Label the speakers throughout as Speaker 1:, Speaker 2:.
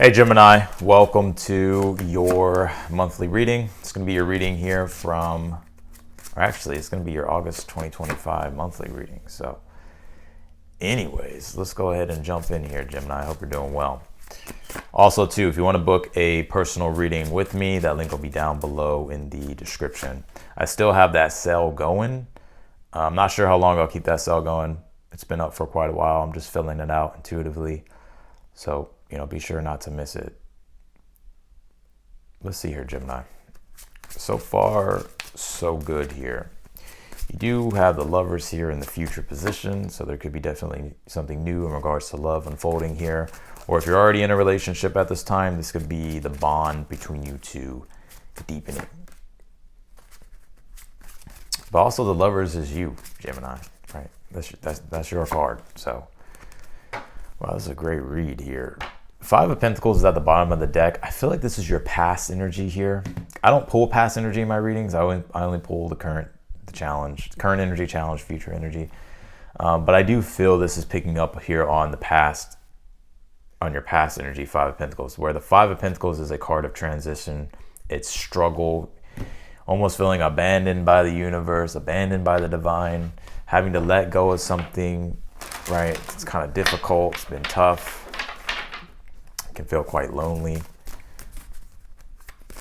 Speaker 1: Hey Gemini, welcome to your monthly reading. It's going to be your reading here from, or actually it's going to be your August 2025 monthly reading. So anyways, let's go ahead and jump in here, Gemini. I hope you're doing well. Also too, if you want to book a personal reading with me, that link will be down below in the description. I still have that sale going. I'm not sure how long I'll keep that sale going. It's been up for quite a while. I'm just filling it out intuitively. So, be sure not to miss it. Let's see here, Gemini. So far, so good here. You do have the Lovers here in the future position, so there could be definitely something new in regards to love unfolding here. Or if you're already in a relationship at this time, this could be the bond between you two deepening. But also the Lovers is you, Gemini, right? That's your card. So, wow, this is a great read here. Five of Pentacles is at the bottom of the deck. I feel like this is your past energy here. I don't pull past energy in my readings. I only pull the current energy challenge, future energy. But I do feel this is picking up here on the past, on your past energy, Five of Pentacles, where the Five of Pentacles is a card of transition. It's struggle, almost feeling abandoned by the universe, abandoned by the divine, having to let go of something, right? It's kind of difficult. It's been tough. Can feel quite lonely,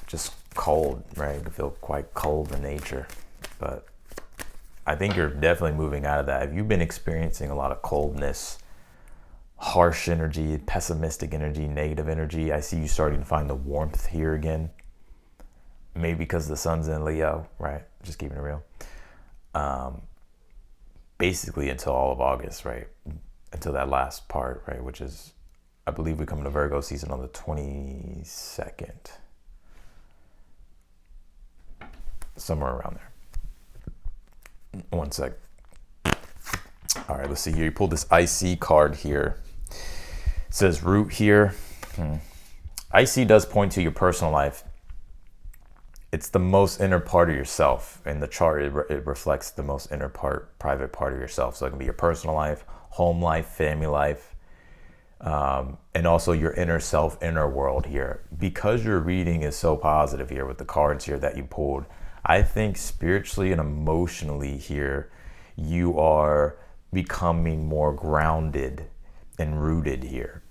Speaker 1: just cold, right? You can feel quite cold in nature, but I think you're definitely moving out of that. If you've been experiencing a lot of coldness, harsh energy, pessimistic energy, negative energy, I see you starting to find the warmth here again. Maybe because the sun's in Leo, right? Just keeping it real. Basically until all of August, right? Until that last part, right? Which is, I believe we come into Virgo season on the 22nd. Somewhere around there. One sec. All right, let's see here. You pulled this IC card here. It says root here. IC does point to your personal life. It's the most inner part of yourself. In the chart, it reflects the most inner part, private part of yourself. So it can be your personal life, home life, family life. And also your inner self, inner world here. Because your reading is so positive here with the cards here that you pulled, I think spiritually and emotionally here, you are becoming more grounded and rooted here.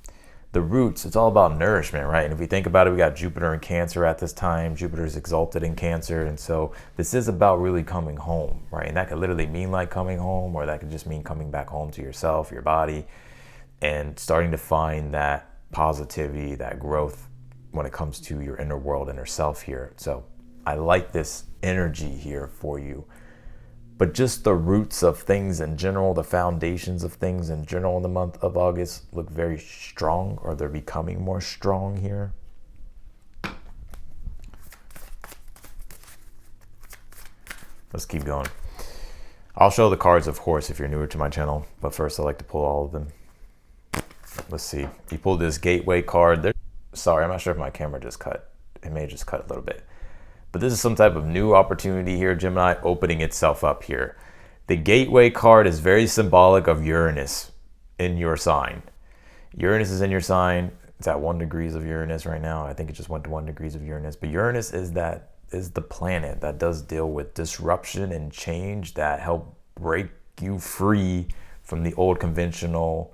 Speaker 1: The roots, it's all about nourishment, right? And if we think about it, we got Jupiter in Cancer at this time. Jupiter is exalted in Cancer. And so this is about really coming home, right? And that could literally mean like coming home, or that could just mean coming back home to yourself, your body, and starting to find that positivity, that growth when it comes to your inner world, inner self here. So I like this energy here for you. But just the roots of things in general, the foundations of things in general in the month of August look very strong, or they're becoming more strong here. Let's keep going. I'll show the cards, of course, if you're newer to my channel. But first, I like to pull all of them. Let's see. You pulled this gateway card. Sorry, I'm not sure if my camera just cut. It may just cut a little bit. But this is some type of new opportunity here, Gemini, opening itself up here. The gateway card is very symbolic of Uranus in your sign. Uranus is in your sign. It's at 1 degree of Uranus right now. I think it just went to 1 degree of Uranus. But Uranus is the planet that does deal with disruption and change, that help break you free from the old conventional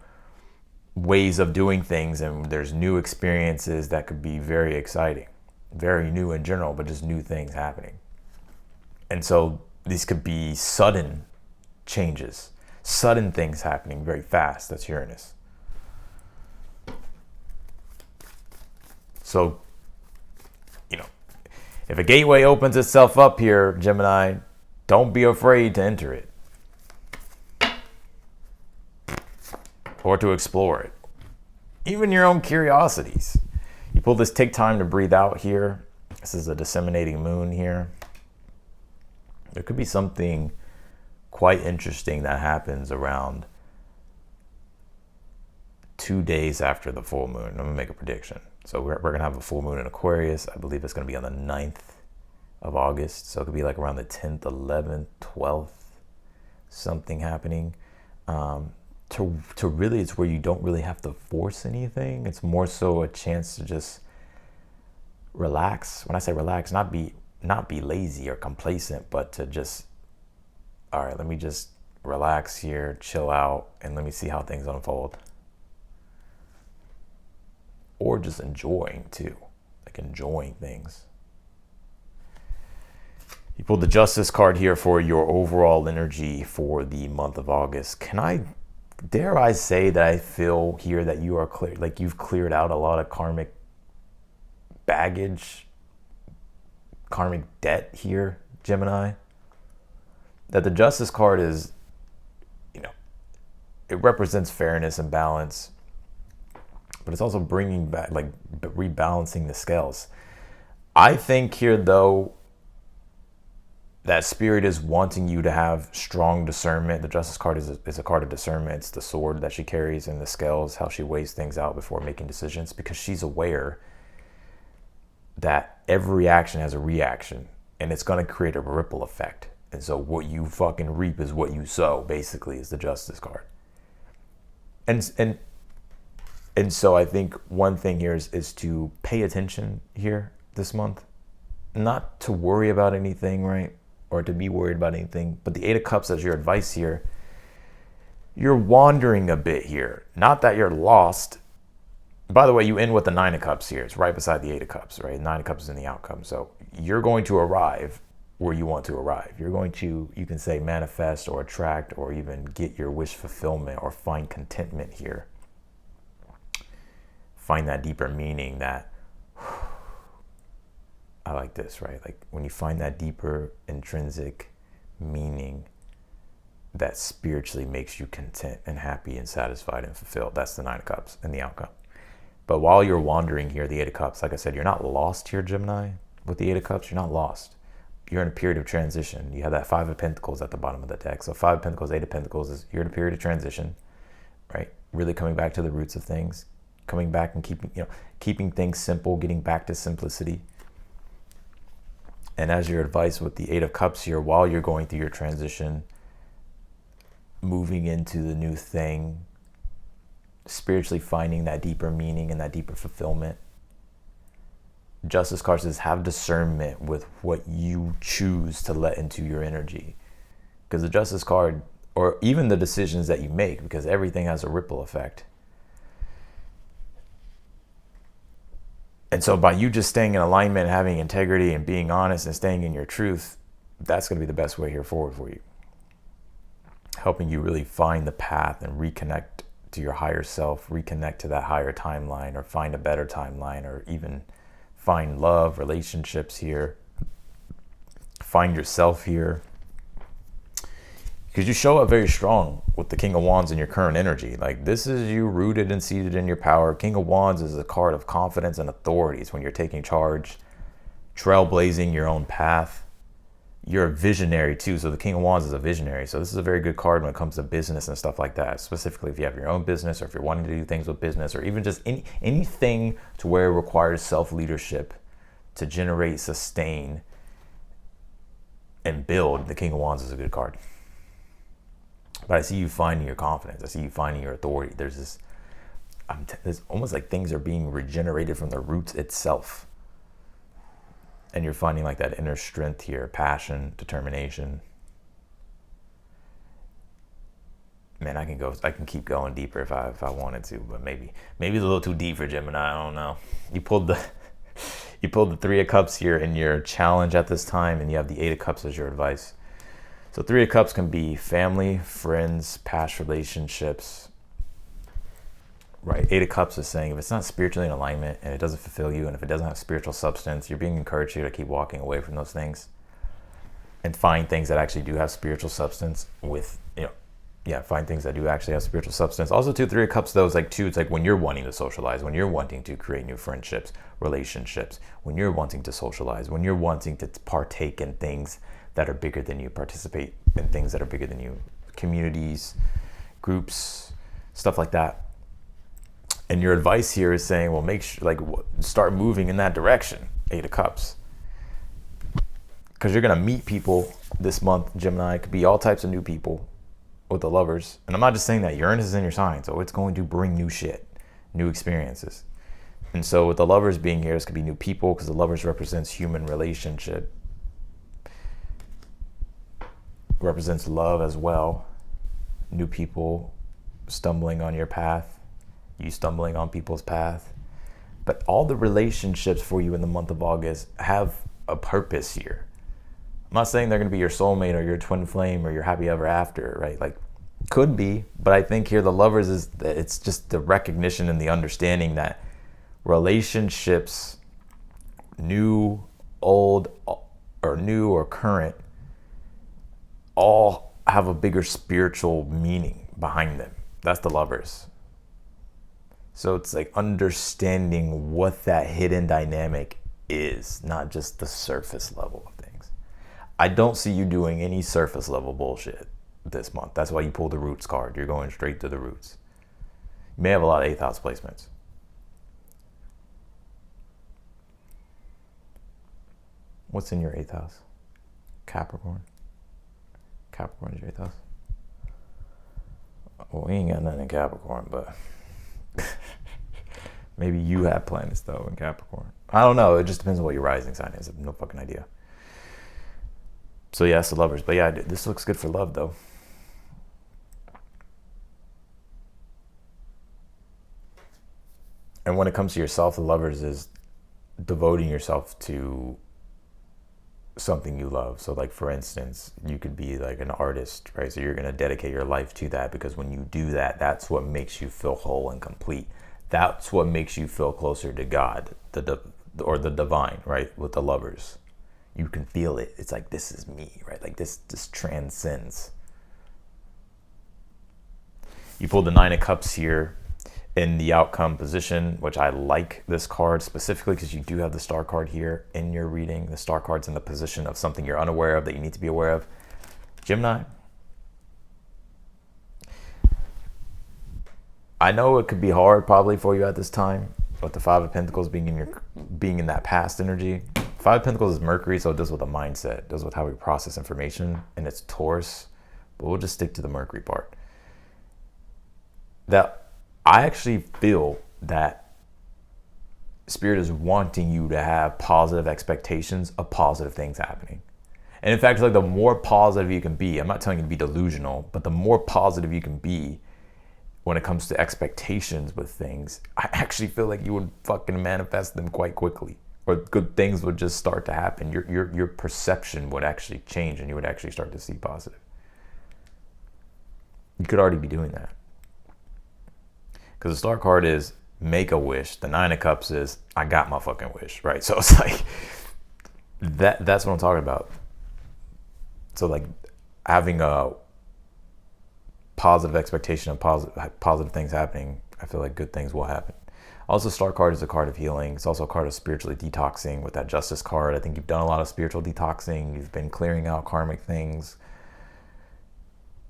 Speaker 1: ways of doing things, and there's new experiences that could be very exciting, very new in general, but just new things happening. And so these could be sudden changes, sudden things happening very fast. That's Uranus. So, if a gateway opens itself up here, Gemini, don't be afraid to enter it or to explore it. Even your own curiosities. You pull this take time to breathe out here. This is a disseminating moon here. There could be something quite interesting that happens around 2 days after the full moon. I'm going to make a prediction. So we're going to have a full moon in Aquarius. I believe it's going to be on the 9th of August. So it could be like around the 10th, 11th, 12th, something happening. to really, it's where you don't really have to force anything. It's more so a chance to just relax. When I say relax, not be lazy or complacent, but to just, all right, let me just relax here, chill out, and let me see how things unfold. Or just enjoying too, like enjoying things. You pulled the Justice card here for your overall energy for the month of August. Dare I say that I feel here that you are clear, like you've cleared out a lot of karmic baggage, karmic debt here, Gemini? That the Justice card is, it represents fairness and balance, but it's also bringing back, like rebalancing the scales. I think here though, that Spirit is wanting you to have strong discernment. The Justice card is a card of discernment. It's the sword that she carries and the scales, how she weighs things out before making decisions, because she's aware that every action has a reaction and it's going to create a ripple effect. And so what you fucking reap is what you sow, basically, is the Justice card. And so I think one thing here is to pay attention here this month, not to worry about anything, right? Or to be worried about anything. But the Eight of Cups as your advice here, you're wandering a bit here. Not that you're lost. By the way, you end with the Nine of Cups here. It's right beside the Eight of Cups, right? Nine of Cups is in the outcome. So you're going to arrive where you want to arrive. You're going to, you can say, manifest or attract or even get your wish fulfillment or find contentment here. Find that deeper meaning, that I like this, right? Like when you find that deeper intrinsic meaning that spiritually makes you content and happy and satisfied and fulfilled. That's the Nine of Cups and the outcome. But while you're wandering here, the Eight of Cups, like I said, you're not lost here, Gemini. With the Eight of Cups, you're not lost. You're in a period of transition. You have that Five of Pentacles at the bottom of the deck. So Five of Pentacles, Eight of Pentacles, you're in a period of transition, right? Really coming back to the roots of things, coming back and keeping things simple, getting back to simplicity. And as your advice with the Eight of Cups here, while you're going through your transition, moving into the new thing, spiritually finding that deeper meaning and that deeper fulfillment. Justice card says have discernment with what you choose to let into your energy. Because the Justice card, or even the decisions that you make, because everything has a ripple effect. And so by you just staying in alignment, having integrity and being honest and staying in your truth, that's going to be the best way here forward for you. Helping you really find the path and reconnect to your higher self, reconnect to that higher timeline, or find a better timeline, or even find love, relationships here. Find yourself here. Because you show up very strong with the King of Wands in your current energy. Like, this is you rooted and seated in your power. King of Wands is a card of confidence and authority. It's when you're taking charge, trailblazing your own path. You're a visionary too. So the King of Wands is a visionary. So this is a very good card when it comes to business and stuff like that. Specifically, if you have your own business, or if you're wanting to do things with business, or even just anything to where it requires self-leadership to generate, sustain, and build, the King of Wands is a good card. But I see you finding your confidence. I see you finding your authority. There's almost like things are being regenerated from the roots itself. And you're finding like that inner strength here, passion, determination. Man, I can keep going deeper if I wanted to, but maybe it's a little too deep for Gemini. I don't know. You pulled the Three of Cups here in your challenge at this time, and you have the Eight of Cups as your advice. So Three of Cups can be family, friends, past relationships, right? Eight of Cups is saying if it's not spiritually in alignment and it doesn't fulfill you, and if it doesn't have spiritual substance, you're being encouraged here to keep walking away from those things and find things that actually do have spiritual substance find things that do actually have spiritual substance. Also, too, Three of Cups, though, is like, too, it's like when you're wanting to socialize, when you're wanting to create new friendships, relationships, when you're wanting to socialize, when you're wanting to partake in things that are bigger than you, participate in things that are bigger than you, communities, groups, stuff like that. And your advice here is saying, well, start moving in that direction, Eight of Cups. Because you're going to meet people this month, Gemini. It could be all types of new people. with the Lovers. And I'm not just saying that. Uranus is in your sign, so it's going to bring new shit, new experiences. And so with the Lovers being here, this could be new people, because the Lovers represents human relationship. Represents love as well. New people stumbling on your path. You stumbling on people's path. But all the relationships for you in the month of August have a purpose here. I'm not saying they're going to be your soulmate or your twin flame or your happy ever after, right? Like, could be, but I think here the Lovers is that it's just the recognition and the understanding that relationships, new, old, or new or current, all have a bigger spiritual meaning behind them. That's the Lovers. So it's like understanding what that hidden dynamic is, not just the surface level of things. I don't see you doing any surface level bullshit this month. That's why you pulled the Roots card. You're going straight to the roots. You may have a lot of 8th house placements. What's in your 8th house? Capricorn. Capricorn is your 8th house. Well, we ain't got nothing in Capricorn, but maybe you have planets though in Capricorn. I don't know. It just depends on what your rising sign is. I have no fucking idea. So yeah, it's the Lovers. But yeah, this looks good for love though. And when it comes to yourself, the Lovers is devoting yourself to something you love. So like, for instance, you could be like an artist, right? So you're going to dedicate your life to that, because when you do that, that's what makes you feel whole and complete. That's what makes you feel closer to God, or the divine, right? With the Lovers, you can feel it. It's like, this is me, right? Like this transcends. You pulled the 9 of Cups here in the outcome position, which I like this card specifically because you do have the Star card here in your reading. The Star card's in the position of something you're unaware of that you need to be aware of. Gemini, I know it could be hard probably for you at this time, with the 5 of Pentacles being in that past energy. 5 of Pentacles is Mercury, so it deals with the mindset, it deals with how we process information, and it's Taurus, but we'll just stick to the Mercury part. That I actually feel that Spirit is wanting you to have positive expectations of positive things happening. And in fact, like, the more positive you can be, I'm not telling you to be delusional, but the more positive you can be when it comes to expectations with things, I actually feel like you would fucking manifest them quite quickly, or good things would just start to happen. Your perception would actually change, and you would actually start to see positive. You could already be doing that. Because the Star card is make a wish. The 9 of Cups is I got my fucking wish, right? So it's like that's what I'm talking about. So like, having a positive expectation of positive things happening, I feel like good things will happen. Also, Star card is a card of healing. It's also a card of spiritually detoxing with that Justice card. I think you've done a lot of spiritual detoxing. You've been clearing out karmic things,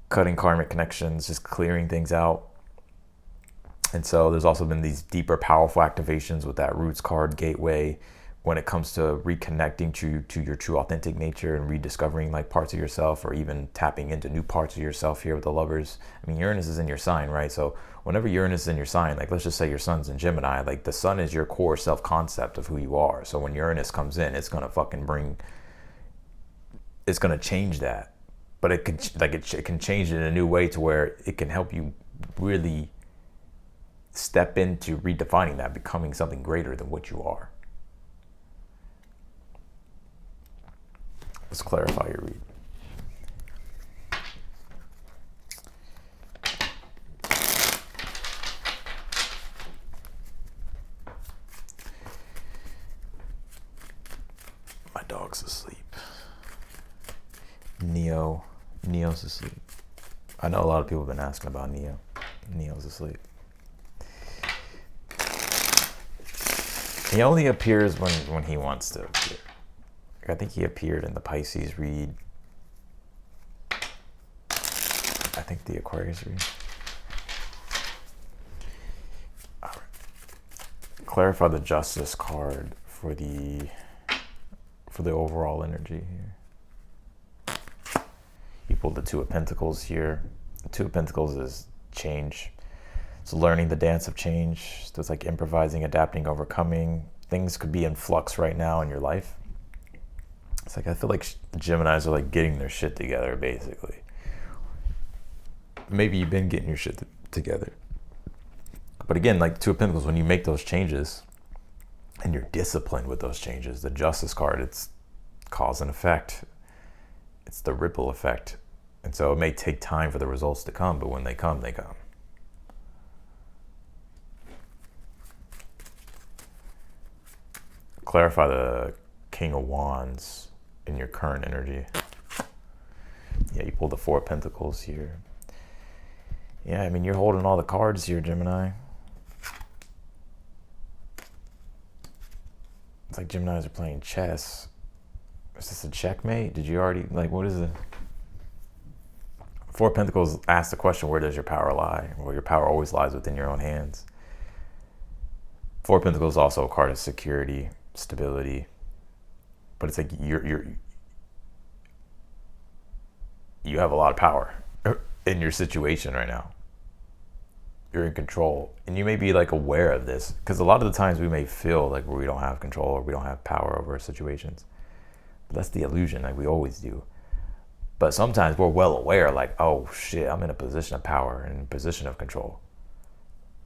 Speaker 1: cutting karmic connections, just clearing things out. And so there's also been these deeper, powerful activations with that Roots card, Gateway, when it comes to reconnecting to your true authentic nature and rediscovering like parts of yourself, or even tapping into new parts of yourself here with the Lovers. I mean, Uranus is in your sign, right? So whenever Uranus is in your sign, like, let's just say your sun's in Gemini, like, the sun is your core self-concept of who you are. So when Uranus comes in, it's going to it's going to change that. But it can change it in a new way to where it can help you really step into redefining that, becoming something greater than what you are. Let's clarify your read. My dog's asleep. Neo's asleep. I know a lot of people have been asking about Neo. Neo's asleep. He only appears when he wants to appear. I think he appeared in the Pisces read. I think the Aquarius read. All right. Clarify the Justice card for the overall energy here. You pulled the 2 of Pentacles here. Two of Pentacles is change. It's learning the dance of change. So it's like improvising, adapting, overcoming. Things could be in flux right now in your life. It's like I feel like Geminis are like getting their shit together, basically. Maybe you've been getting your shit together. But again, like Two of Pentacles, when you make those changes and you're disciplined with those changes, the Justice card, it's cause and effect. It's the ripple effect. And so it may take time for the results to come, but when they come, they come. Clarify the King of Wands in your current energy. Yeah, you pulled the Four of Pentacles here. Yeah, I mean, you're holding all the cards here, Gemini. It's like Geminis are playing chess. Is this a checkmate? Did you already, like, what is it? Four of Pentacles asks the question, where does your power lie? Well, your power always lies within your own hands. Four of Pentacles is also a card of security, stability. But it's like you have a lot of power in your situation right now. You're in control. And you may be like aware of this, because a lot of the times we may feel like we don't have control or we don't have power over situations. But that's the illusion, like we always do. But sometimes we're well aware, like, oh shit, I'm in a position of power and a position of control,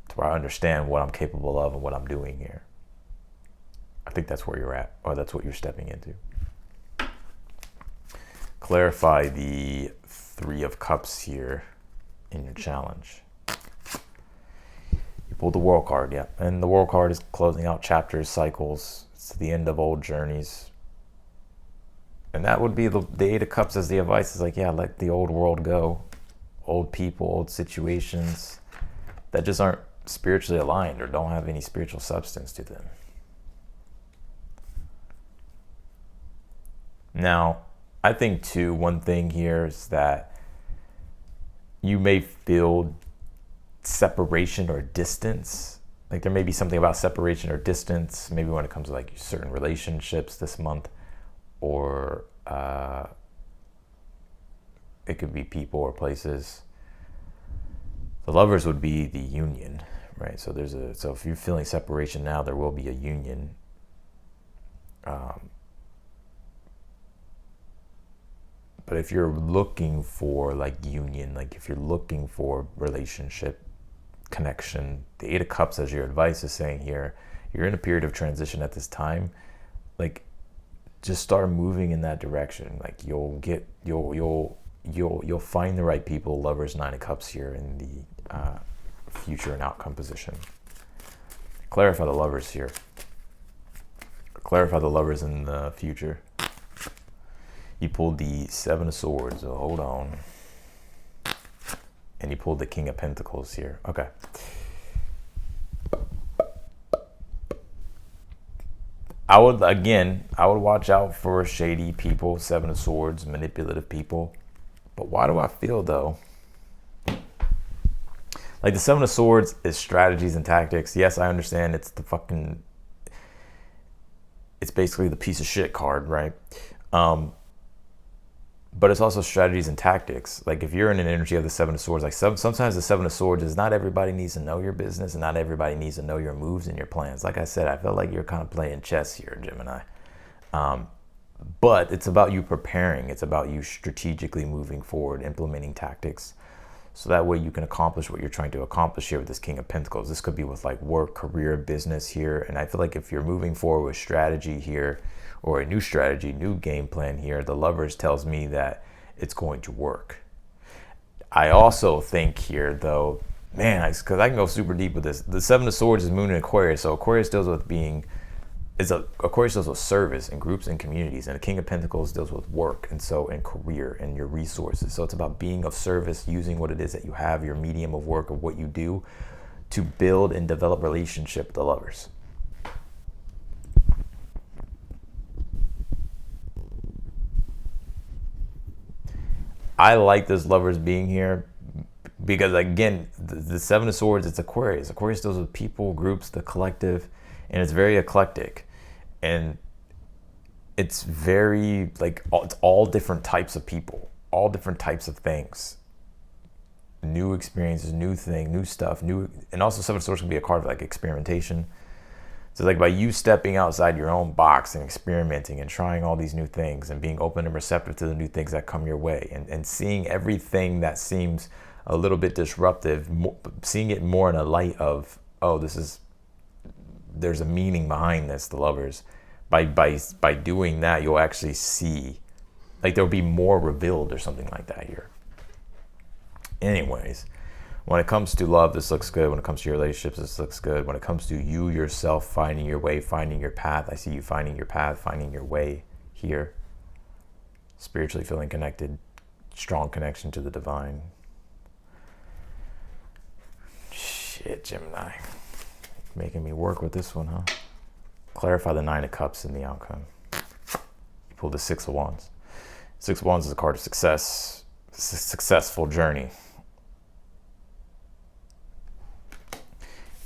Speaker 1: to where I understand what I'm capable of and what I'm doing here. I think that's where you're at, or that's what you're stepping into. Clarify the Three of Cups here in your challenge. You pulled the World card, yeah. And the World card is closing out chapters, cycles. It's the end of old journeys. And that would be the Eight of Cups as the advice. Is like, yeah, let the old world go. Old people, old situations that just aren't spiritually aligned or don't have any spiritual substance to them. Now, I think too, one thing here is that you may feel separation or distance. Like there may be something about separation or distance, maybe when it comes to like certain relationships this month, or it could be people or places. The Lovers would be the union, right? So so if you're feeling separation now, there will be a union. But if you're looking for like union, like if you're looking for relationship, connection, the Eight of Cups as your advice is saying here, you're in a period of transition at this time. Like just start moving in that direction. Like you'll find the right people. Lovers, Nine of Cups here in the future and outcome position. Clarify the Lovers here. Clarify the Lovers in the future. You pulled the Seven of Swords. So hold on. And you pulled the King of Pentacles here. Okay. I would watch out for shady people, Seven of Swords, manipulative people. But why do I feel though? Like the Seven of Swords is strategies and tactics. Yes, I understand it's basically the piece of shit card, right? But it's also strategies and tactics. Like if you're in an energy of the Seven of Swords, like sometimes the Seven of Swords is not everybody needs to know your business and not everybody needs to know your moves and your plans. Like I said, I feel like you're kind of playing chess here, Gemini. But it's about you preparing. It's about you strategically moving forward, implementing tactics. So that way you can accomplish what you're trying to accomplish here with this King of Pentacles. This could be with like work, career, business here. And I feel like if you're moving forward with strategy here, or a new strategy, new game plan here, the Lovers tells me that it's going to work. I also think here though, man, because I can go super deep with this. The Seven of Swords is Moon in Aquarius. So Aquarius deals with Aquarius deals with service and groups and communities, and the King of Pentacles deals with work and career and your resources. So it's about being of service, using what it is that you have, your medium of work, of what you do, to build and develop relationship with the Lovers. I like this Lovers being here because again, the Seven of Swords, it's Aquarius. Aquarius deals with people, groups, the collective, and it's very eclectic. And it's very like, it's all different types of people, all different types of things. new experiences, new thing, new stuff, and also Seven of Swords can be a card of like experimentation. So like by you stepping outside your own box and experimenting and trying all these new things and being open and receptive to the new things that come your way, and seeing everything that seems a little bit disruptive, seeing it more in a light of, oh, there's a meaning behind this, the Lovers. By doing that, you'll actually see, like there'll be more revealed or something like that here. Anyways, when it comes to love, this looks good. When it comes to your relationships, this looks good. When it comes to you yourself finding your way, finding your path, I see you finding your path, finding your way here. Spiritually feeling connected, strong connection to the divine. Shit, Gemini. Making me work with this one, huh? Clarify the Nine of Cups in the outcome. You pull the Six of Wands. Six of Wands is a card of success. It's a successful journey.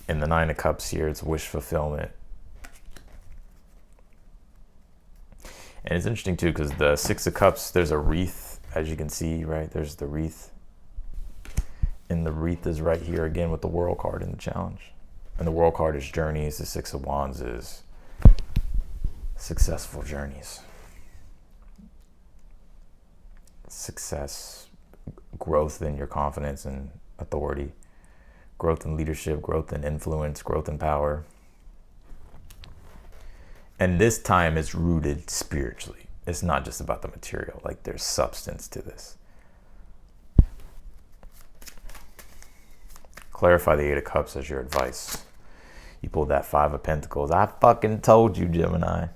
Speaker 1: In the Nine of Cups here, it's wish fulfillment. And it's interesting too, because the Six of Cups, there's a wreath, as you can see, right? There's the wreath. And the wreath is right here again with the World card in the challenge. And the World card is journeys. The Six of Wands is successful journeys. Success, growth in your confidence and authority. Growth in leadership, growth in influence, growth in power. And this time it's rooted spiritually. It's not just about the material. Like there's substance to this. Clarify the Eight of Cups as your advice. You pulled that Five of Pentacles. I fucking told you, Gemini.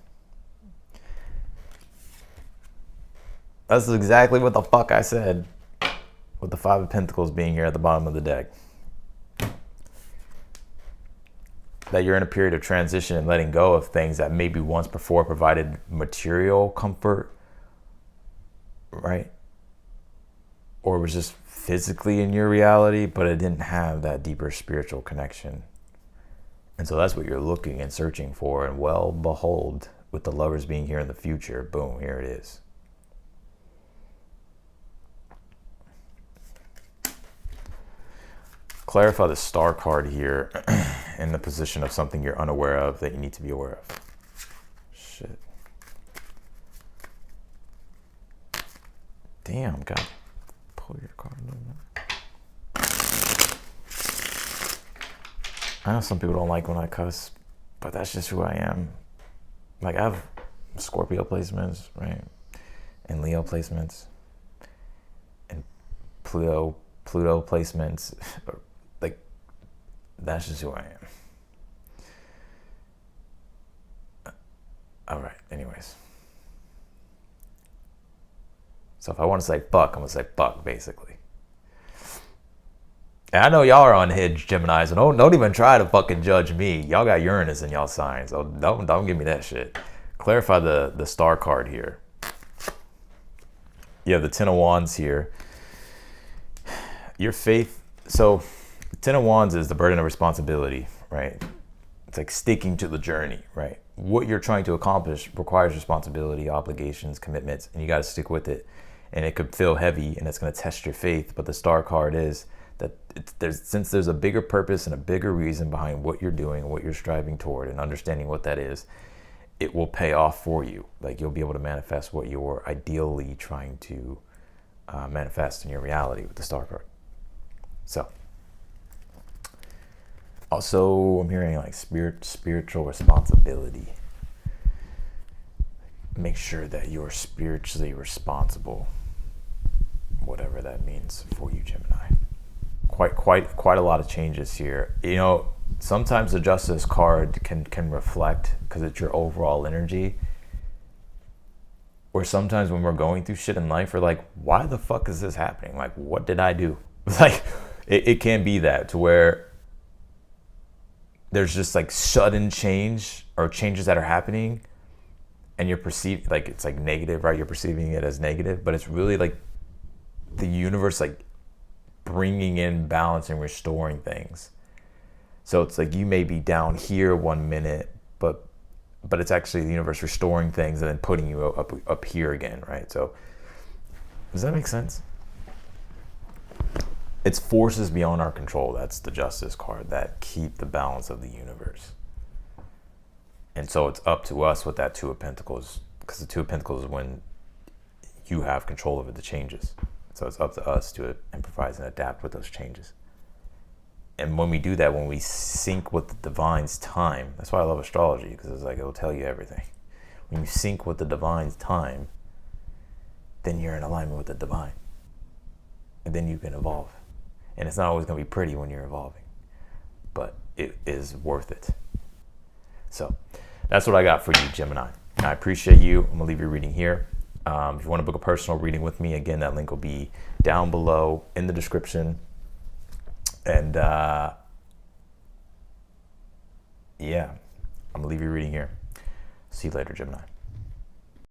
Speaker 1: That's exactly what the fuck I said. With the Five of Pentacles being here at the bottom of the deck. That you're in a period of transition and letting go of things that maybe once before provided material comfort, right? Or was just physically in your reality, but it didn't have that deeper spiritual connection. And so that's what you're looking and searching for. And well, behold, with the Lovers being here in the future, boom, here it is. Clarify the Star card here in the position of something you're unaware of that you need to be aware of. Shit. Damn, God. Pull your card a little bit. I know some people don't like when I cuss, but that's just who I am. Like I have Scorpio placements, right? And Leo placements. And Pluto placements. Like, that's just who I am. All right, anyways. So if I want to say fuck, I'm going to say fuck, basically. And I know y'all are unhinged, Gemini, so don't even try to fucking judge me. Y'all got Uranus in y'all signs, so don't give me that shit. Clarify the Star card here. You have the Ten of Wands here. Your faith, so the Ten of Wands is the burden of responsibility, right? It's like sticking to the journey, right? What you're trying to accomplish requires responsibility, obligations, commitments, and you got to stick with it. And it could feel heavy and it's going to test your faith. But the Star card is that since there's a bigger purpose and a bigger reason behind what you're doing and what you're striving toward and understanding what that is, it will pay off for you. Like you'll be able to manifest what you're ideally trying to manifest in your reality with the Star card. So, also I'm hearing like spiritual responsibility. Make sure that you're spiritually responsible, whatever that means for you, Gemini. Quite a lot of changes here. You know, sometimes the Justice card can reflect, because it's your overall energy, or sometimes when we're going through shit in life, we're like, why the fuck is this happening? Like, what did I do? Like, it can be that, to where there's just like sudden change or changes that are happening, and you're perceived like it's like negative, right? You're perceiving it as negative, but it's really like the universe like bringing in balance and restoring things. So it's like you may be down here 1 minute, but it's actually the universe restoring things and then putting you up here again, right? So does that make sense? It's forces beyond our control. That's the Justice card that keep the balance of the universe. And so it's up to us with that Two of Pentacles, because the Two of Pentacles is when you have control over the changes. So it's up to us to improvise and adapt with those changes. And when we do that, when we sync with the divine's time, that's why I love astrology, because it's like it'll tell you everything. When you sync with the divine's time, then you're in alignment with the divine. And then you can evolve. And it's not always going to be pretty when you're evolving, but it is worth it. So that's what I got for you, Gemini. I appreciate you. I'm going to leave your reading here. If you want to book a personal reading with me, again, that link will be down below in the description. And yeah, I'm going to leave your reading here. See you later, Gemini.